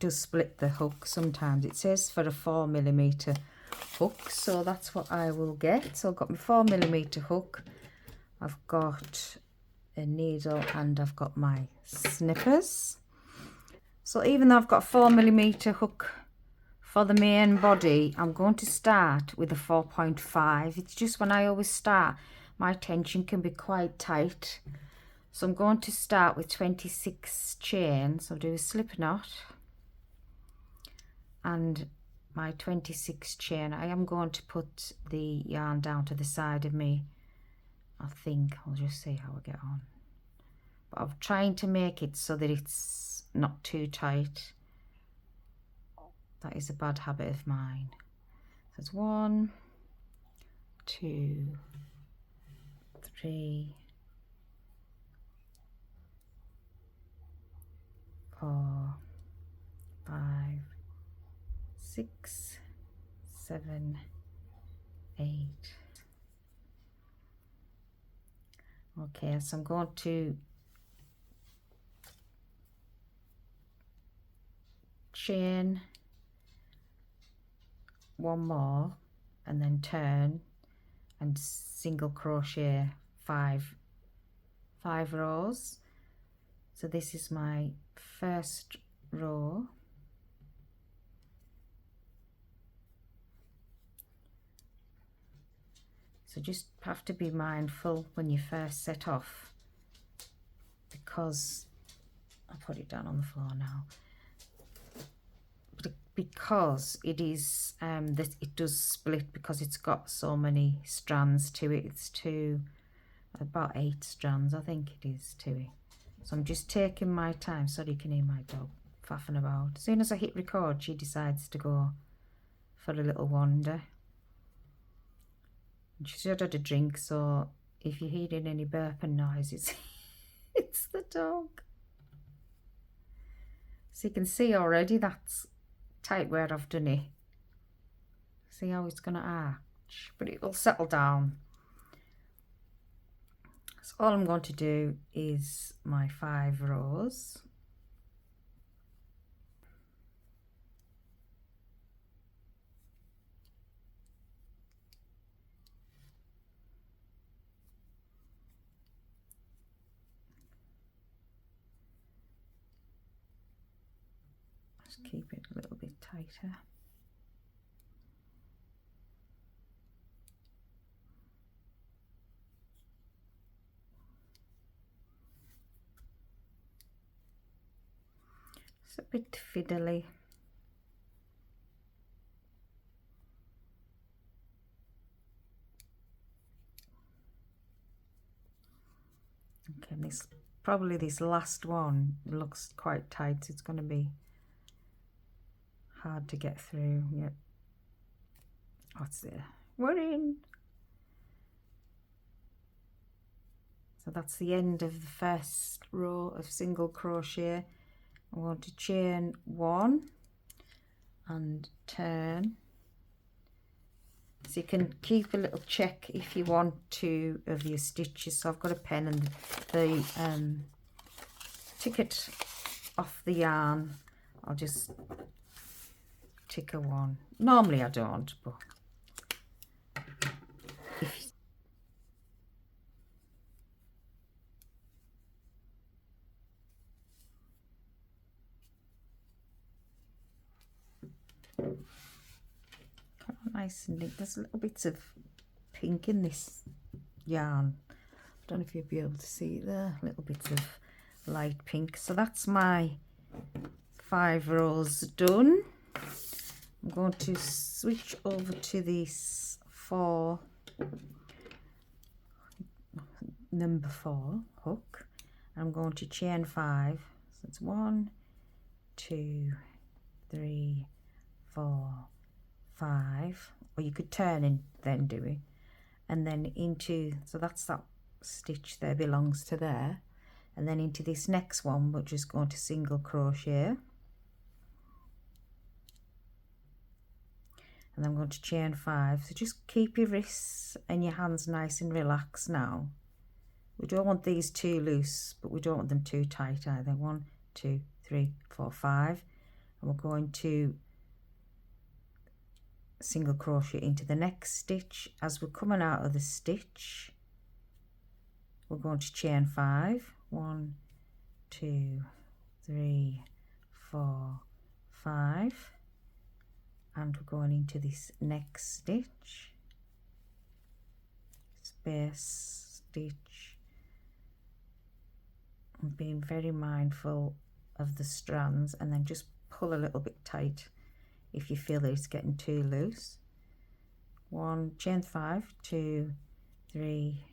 does split the hook sometimes. It says for a 4mm hook, so that's what I will get. So I've got my 4mm hook, I've got a needle, and I've got my snippers. So even though I've got a 4mm hook for the main body, I'm going to start with a 4.5. It's just when I always start, my tension can be quite tight. So I'm going to start with 26 chains. I'll do a slip knot and my 26 chain. I am going to put the yarn down to the side of me. I think I'll just see how I get on. But I'm trying to make it so that it's not too tight. That is a bad habit of mine. So it's 1, 2, 3, 4, 5, 6, 7, 8. Okay, so I'm going to chain one more and then turn and single crochet 5 rows. So this is my first row. So just have to be mindful when you first set off, because I'll put it down on the floor now, because it is that it does split, because it's got so many strands to it. It's about 8 strands, I think it is, to it. So I'm just taking my time. Sorry, you can hear my dog faffing about. As soon as I hit record, she decides to go for a little wander. She's just had a drink, so if you're hearing any burping noises, it's the dog. So you can see already that's tight where I've done it. See how it's going to arch, but it will settle down. So all I'm going to do is my 5 rows. Just keep it a little bit tighter. It's a bit fiddly. Okay, this last one looks quite tight. It's going to be hard to get through. Yep. What's there? We're in. So that's the end of the first row of single crochet. I want to chain 1 and turn. So you can keep a little check if you want to of your stitches. So I've got a pen and the ticket off the yarn. I'll just tick a 1. Normally I don't, but if nice and neat. There's little bits of pink in this yarn. I don't know if you'll be able to see it there. Little bits of light pink. So that's my 5 rows done. I'm going to switch over to this number 4 hook. I'm going to chain 5. So it's 1, 2, 3, 4, 5, or you could turn and then do it, and then into, so that's that stitch there belongs to there, and then into this next one we're just going to single crochet, and I'm going to chain 5. So just keep your wrists and your hands nice and relaxed now. We don't want these too loose, but we don't want them too tight either. 1, 2, 3, 4, 5. and we're going to single crochet into the next stitch. As we're coming out of the stitch, we're going to chain 5. 1, 2, 3, 4, 5, and we're going into this next stitch, space, stitch, and being very mindful of the strands, and then just pull a little bit tight if you feel that it's getting too loose. 1, chain 5, 2, 3,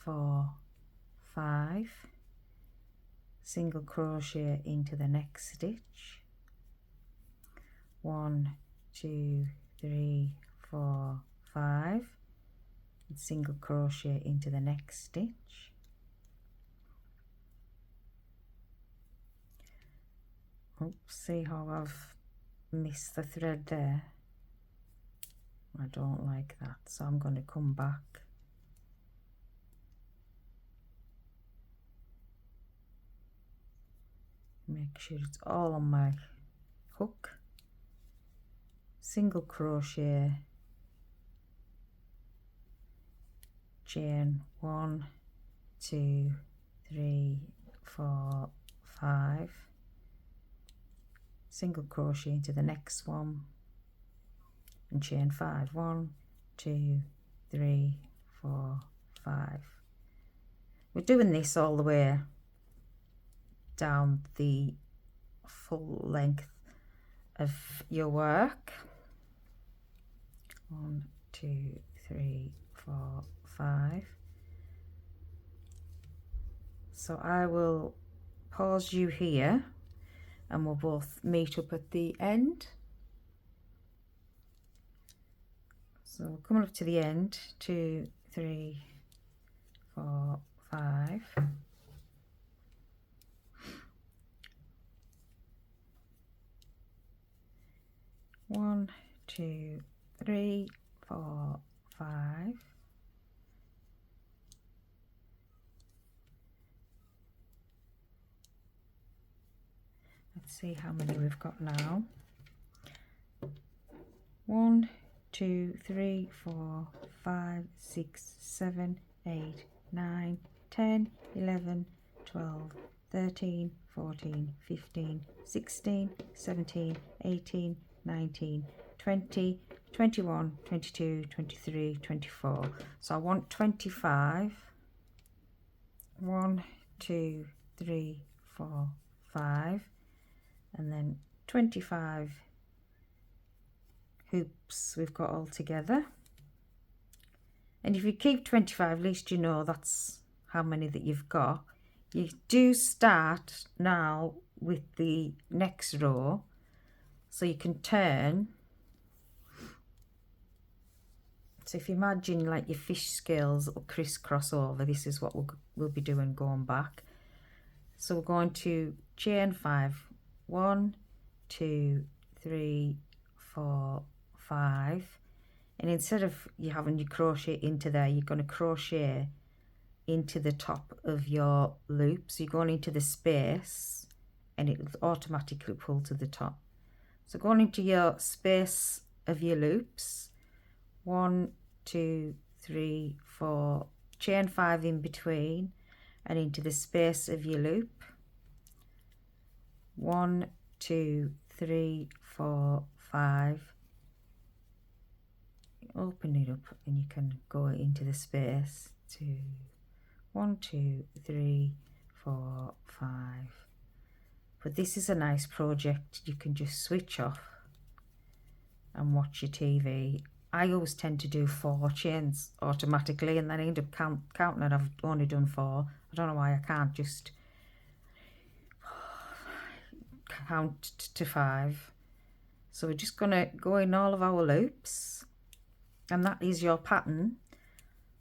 4, 5, single crochet into the next stitch. 1, 2, 3, 4, 5, and single crochet into the next stitch. Oops, see how I've missed the thread there? I don't like that, so I'm going to come back. Make sure it's all on my hook. Single crochet, chain 1, 2, 3, 4, 5, single crochet into the next one, and chain 5. 1, 2, 3, 4, 5. We're doing this all the way down the full length of your work. 1, 2, 3, 4, 5. So I will pause you here and we'll both meet up at the end. So coming up to the end, 2, 3, 4, 5. One, 2, 3, 4, 5. Let's see how many we've got now. 1, 2, 3, 4, 5, 6, 7, 8, 9, 10, 11, 12, 13, 14, 15, 16, 17, 18, 19, 20, 21, 22, 23, 24. So I want 25. 1, 2, 3, 4, 5, and then 25 hoops we've got all together. And if you keep 25, at least you know that's how many that you've got. You do start now with the next row, so you can turn. So if you imagine like your fish scales will crisscross over, this is what we'll be doing going back. So we're going to chain 5. 1, 2, 3, 4, 5, and instead of you having your crochet into there, you're going to crochet into the top of your loop. So you're going into the space and it will automatically pull to the top. So going into your space of your loops, 1, 2, 3, 4, chain 5 in between and into the space of your loop. 1, 2, 3, 4, 5. Open it up and you can go into the space. 2, 1, 2, 3, 4, 5. But this is a nice project. You can just switch off and watch your TV. I always tend to do 4 chains automatically, and then I end up counting that I've only done 4. I don't know why I can't just count to 5. So we're just going to go in all of our loops, and that is your pattern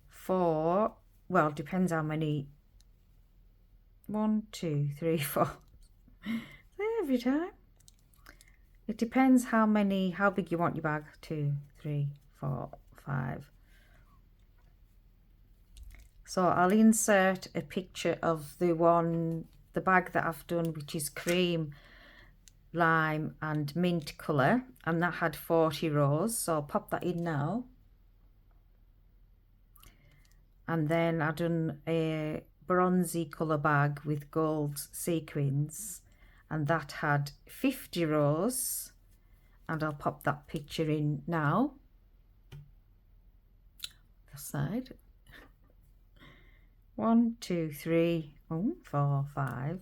for, well, depends how many. 1, 2, 3, 4. Every time. It depends how big you want your bag. 2, 3, 4, 5. So I'll insert a picture of the bag that I've done, which is cream. lime and mint colour, and that had 40 rows, so I'll pop that in now. And then I've done a bronzy colour bag with gold sequins, and that had 50 rows, and I'll pop that picture in now. The side. 1, 2, 3, 4, 5.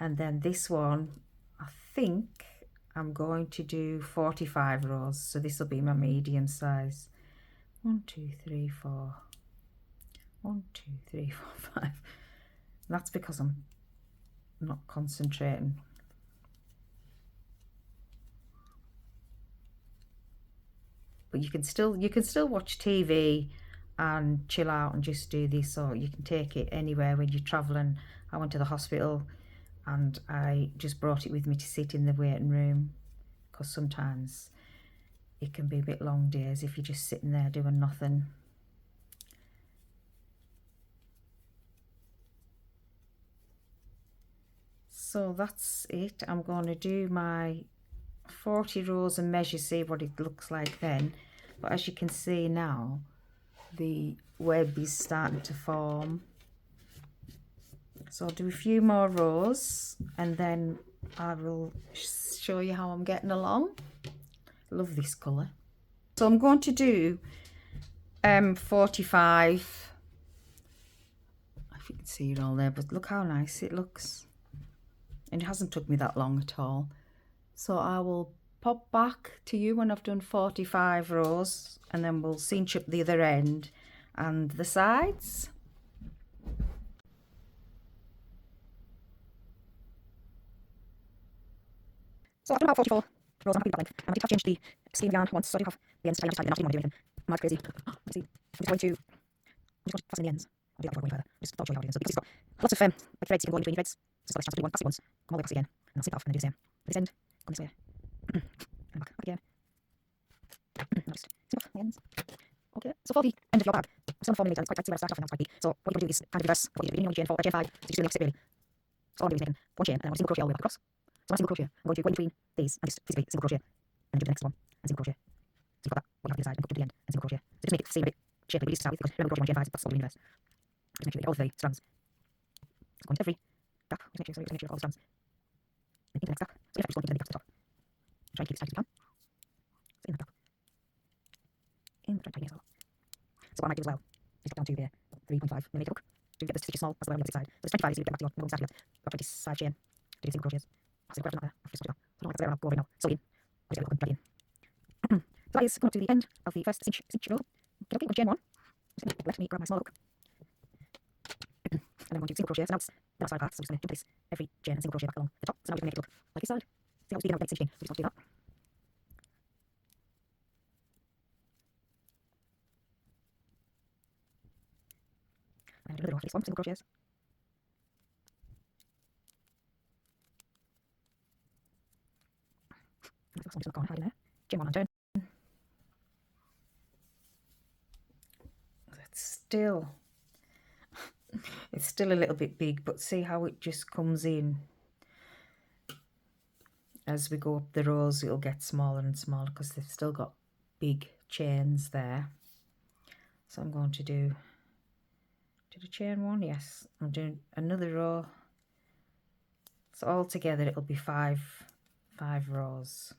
And then this one, I think I'm going to do 45 rows, so this will be my medium size. 1, 2, 3, 4. 1, 2, 3, 4, 5. That's because I'm not concentrating. But you can still watch TV and chill out and just do this, or you can take it anywhere when you're traveling. I went to the hospital and I just brought it with me to sit in the waiting room, because sometimes it can be a bit long days if you're just sitting there doing nothing. So that's it. I'm going to do my 40 rows and measure, see what it looks like then. But as you can see now, the web is starting to form. So I'll do a few more rows and then I will show you how I'm getting along. Love this colour. So I'm going to do 45. If you can see it all there, but look how nice it looks. And it hasn't took me that long at all. So I will pop back to you when I've done 45 rows, and then we'll cinch up the other end and the sides. So I've done about 44 rows. I'm happy with that length. And I did have changed the skein of yarn once, so I do have the ends tied. I just tied them off. I didn't want to do anything mad crazy. See, I'm just going to fasten the ends. I'll do that before I go any further. Just thought I'd show you how to do it. So because it's got lots of like threads you can go in between your threads. So it's got a chance to do one, pass it once, come all the way across again, and I'll snip off and then do the same. This end, on this way, and back again. And I'll just snip off the ends. Okay, so for the end of your bag, I'm still on 4 mm, it's quite tight, see where I start off, and that's quite big. So what you're going to do is kind of reverse what you did in chain 4, chain 5, so you just do the opposite really. So all I'm doing is making one chain, and I'm going to single crochet all the way back across. So on single crochet, I'm going to go in between these, and just physically single crochet, and then do the next one, and single crochet. So you've got that, what you have to the side, and cut to the end, and single crochet. So just make it seem a bit shapely, but you start with, because remember crochet 1, chain 5, that's all the inverse. Just make sure you get all 3 strands. Just go into every gap, just make sure you get all the strands. And into the next gap, so you have to just go into the gaps at the top. Try and keep it as tight as you can. So in that gap. In the tight as well. So what I might do as well is put down to the 3.5mm hook to get the stitches small as well on the opposite side. So it's 25, so you get back to your normal starting at. Got 25 chain to do single crochets. So I've not there, I've just got it. So I don't want to there, I'll go over now. Sew in. I'll just get the hook and in. So that is going up to the end of the first cinch row. Okay, on chain 1. Just going to let me grab my small hook. And I'm going to single crochet. So now it's the last 5 parts, so I'm just going to jump this every chain and single crochet back along the top. So now we're going to make it look like this side. See how it's big out with the cinch chain. So we just want to do that. And do another row after this one, single crochets. And that's just going to hide in there. Chain 1 and turn. It's still a little bit big, but see how it just comes in. As we go up the rows, it'll get smaller and smaller because they've still got big chains there. So I'm going to do a chain 1, yes. I'm doing another row. So altogether it'll be five rows.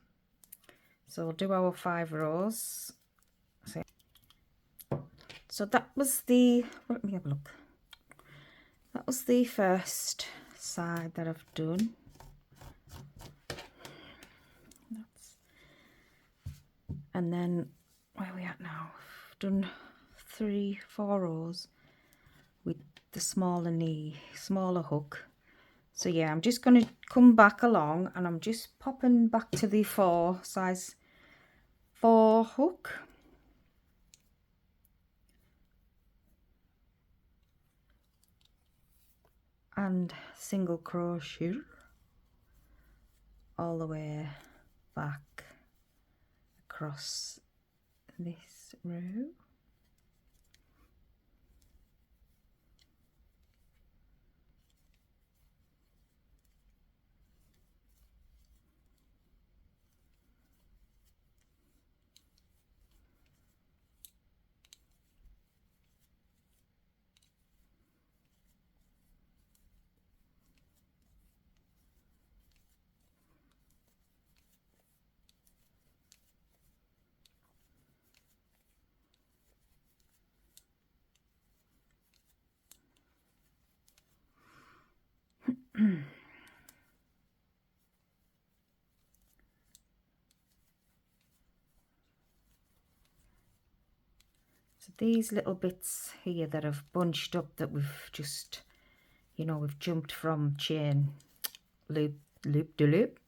So we'll do our 5 rows. So that was the, let me have a look. That was the first side that I've done. And then where are we at now? I've done 3, 4 rows with the smaller hook. So yeah, I'm just going to come back along and I'm just popping back to the size 4 hook. And single crochet all the way back across this row. these little bits here that have bunched up, that we've just, you know, we've jumped from chain loop to loop,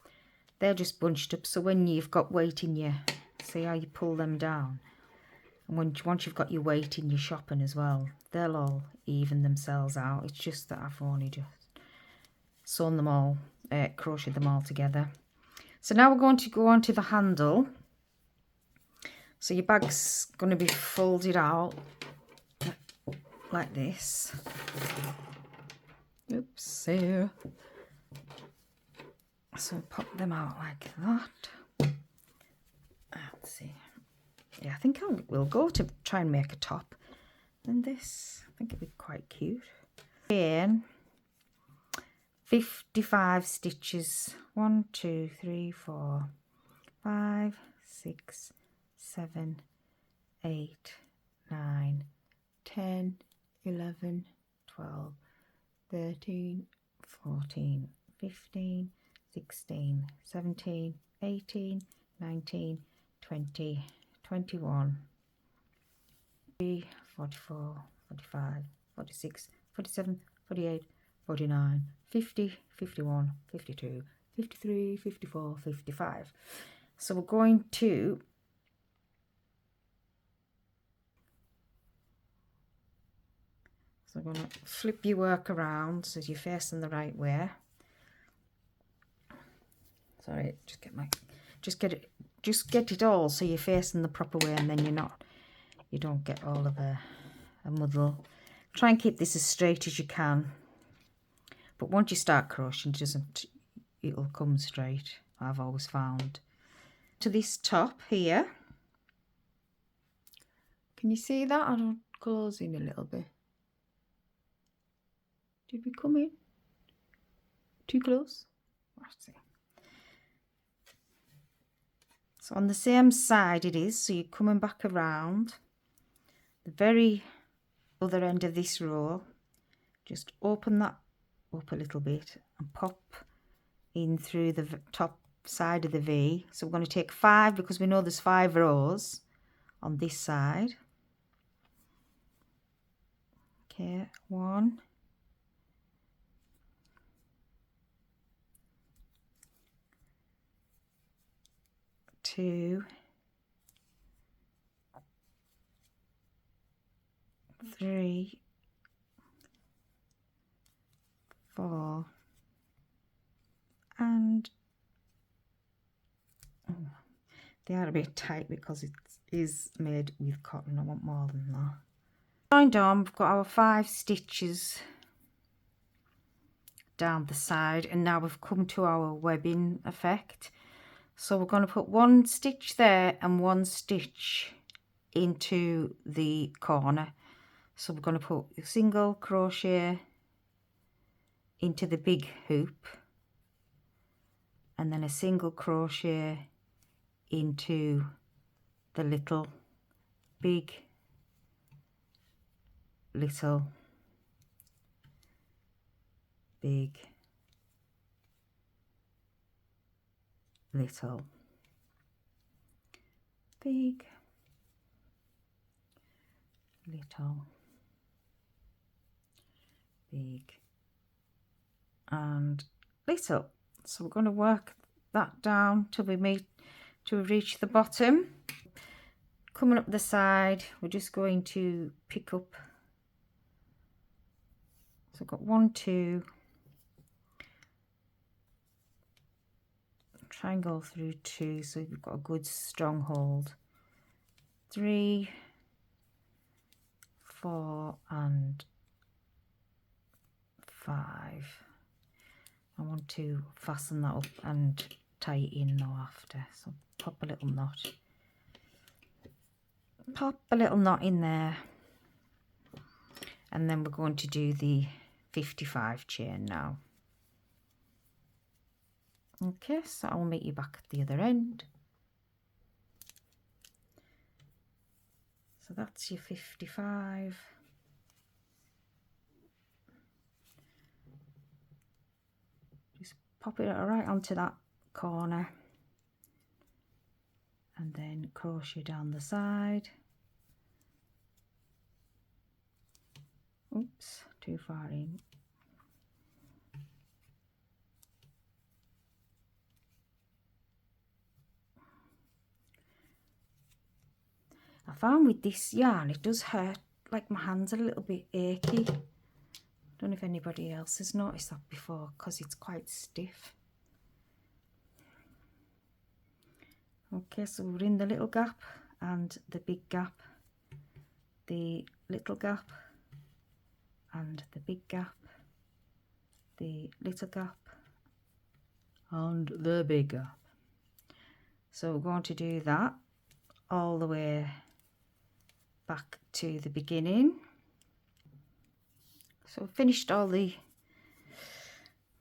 they're just bunched up. So when you've got weight in your, see how you pull them down, and once you've got your weight in your shopping as well, they'll all even themselves out. It's just that I've only just sewn them all, crocheted them all together. So now we're going to go on to the handle. So your bag's going to be folded out like this. Oops, here. So pop them out like that. Let's see. Yeah, I think we'll go to try and make a top. And this, I think it'd be quite cute. Again, 55 stitches. 1, 2, 3, 4, 5, 6, 7, 8, 9, 10, 11, 12, 13, 14, 15, 16, 17, 18, 19, 20, 21, 43, 44, 45, 46, 47, 48, 49, 50, 51, 52, 53, 54, 55. So we're going to I'm going to flip your work around so you're facing the right way. Sorry, just get it all so you're facing the proper way, and then you don't get all of a muddle. Try and keep this as straight as you can. But once you start crocheting, it'll come straight, I've always found. To this top here. Can you see that? I don't close in a little bit. Did we come in too close? Let's see. So on the same side it is, so you're coming back around the very other end of this row. Just open that up a little bit and pop in through the top side of the V. So we're going to take 5 because we know there's 5 rows on this side. Okay, 1, 2, 3, 4, and they are a bit tight because it is made with cotton. I want more than that. Joined on, we've got our 5 stitches down the side, and now we've come to our webbing effect. So we're going to put 1 stitch there and 1 stitch into the corner. So we're going to put a single crochet into the big hoop, and then a single crochet into the little big little big little big little big and little. So we're going to work that down till we reach the bottom. Coming up the side, we're just going to pick up, so I've got 1, 2, try and go through 2 so you've got a good strong hold, 3, 4 and 5. I want to fasten that up and tie it in now after, so pop a little knot. Pop a little knot in there, and then we're going to do the 55 chain now. Okay, so I'll meet you back at the other end. So that's your 55. Just pop it right onto that corner, and then crochet down the side, Oops, too far in. I found with this yarn it does hurt, like my hands are a little bit achy. Don't know if anybody else has noticed that before, because it's quite stiff. Okay, so we're in the little gap and the big gap, the little gap and the big gap, the little gap and the big gap. So we're going to do that all the way back to the beginning. So we've finished all the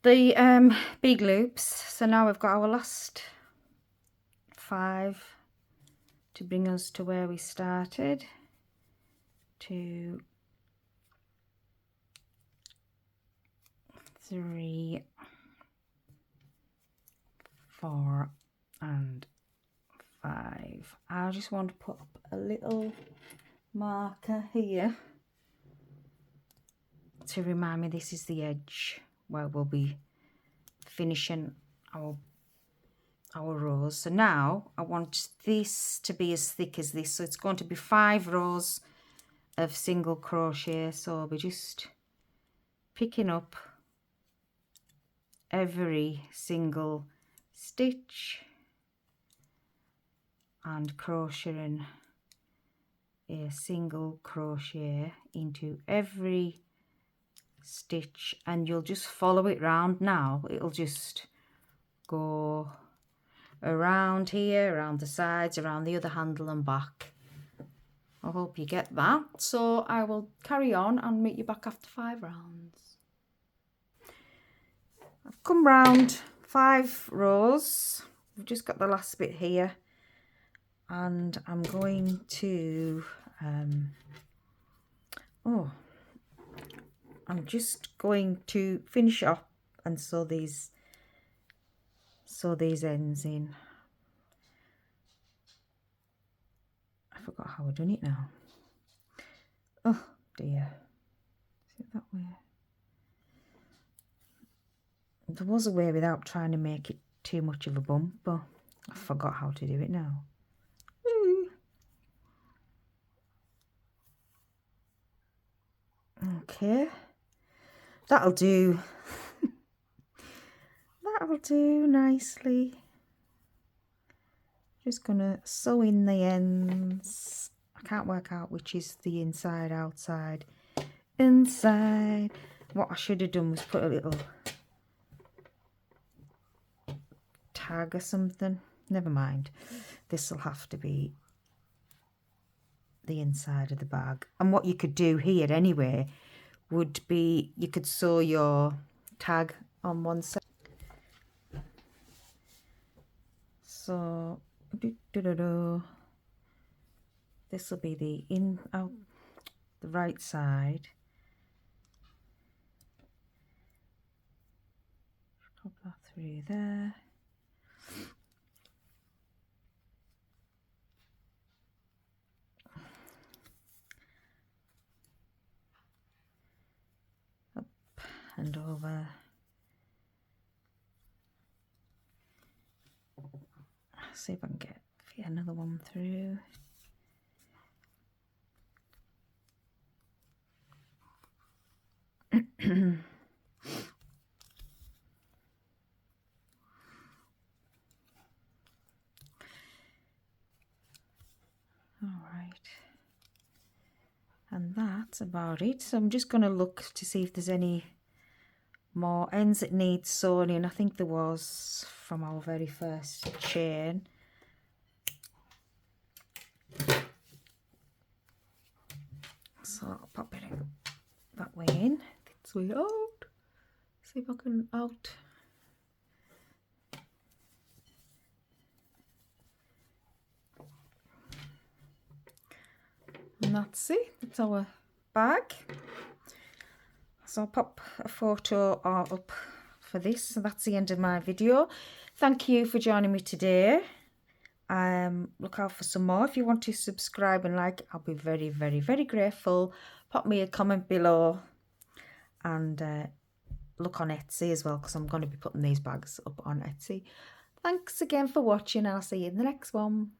big loops. So now we've got our last 5 to bring us to where we started. 2, 3, 4 and 5. I just want to put up a little marker here to remind me this is the edge where we'll be finishing our rows. So now I want this to be as thick as this, so it's going to be 5 rows of single crochet. So we're just picking up every single stitch and crocheting a single crochet into every stitch, and you'll just follow it round. Now it'll just go around here, around the sides, around the other handle and back. I hope you get that. So I will carry on and meet you back after 5 rounds. I've come round 5 rows. We've just got the last bit here, and I'm going to I'm just going to finish up and sew these ends in. I forgot how I've done it now. Oh dear. Is it that way? There was a way without trying to make it too much of a bump, but I forgot how to do it now. Okay, that'll do. That'll do nicely. Just gonna sew in the ends. I can't work out which is the inside, outside, inside. What I should have done was put a little tag or something. Never mind. This will have to be the inside of the bag. And what you could do here anyway would be you could sew your tag on one side. So this will be the the right side. Pop that through there. Up and over. See if I can get another one through. Alright, and that's about it. So I'm just going to look to see if there's any more ends that need sewing in. I think there was from our very first chain. So I'll pop it in that way in, this way out. See if I can out. And that's it, it's our bag. So I'll pop a photo up for this. So that's the end of my video. Thank you for joining me today. Look out for some more. If you want to subscribe and like, I'll be very, very, very grateful. pop me a comment below, and look on Etsy as well, because I'm going to be putting these bags up on Etsy. Thanks again for watching. I'll see you in the next one.